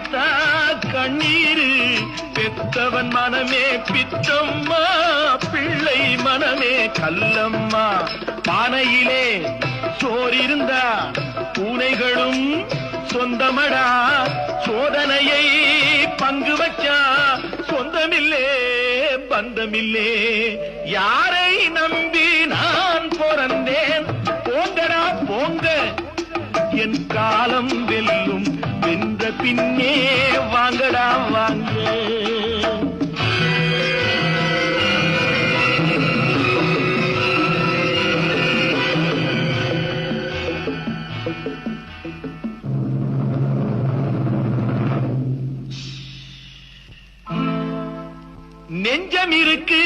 சேர்த்தா கண்ணீரு பெத்தவன் மனமே பித்தம்மா பிள்ளை மனமே கல்லம்மா பானையிலே சோறிருந்தா பூனைகளும் சொந்தமடா சோதனையை பங்கு வச்சா சொந்தமில்லே பந்தமில்லே யாரை நம்பி நான் பிறந்தேன் போங்கடா போங்க என் காலம் வெல்லும் வென்ற பின்னே வாங்கடா வாங்க நெஞ்சம் இருக்கு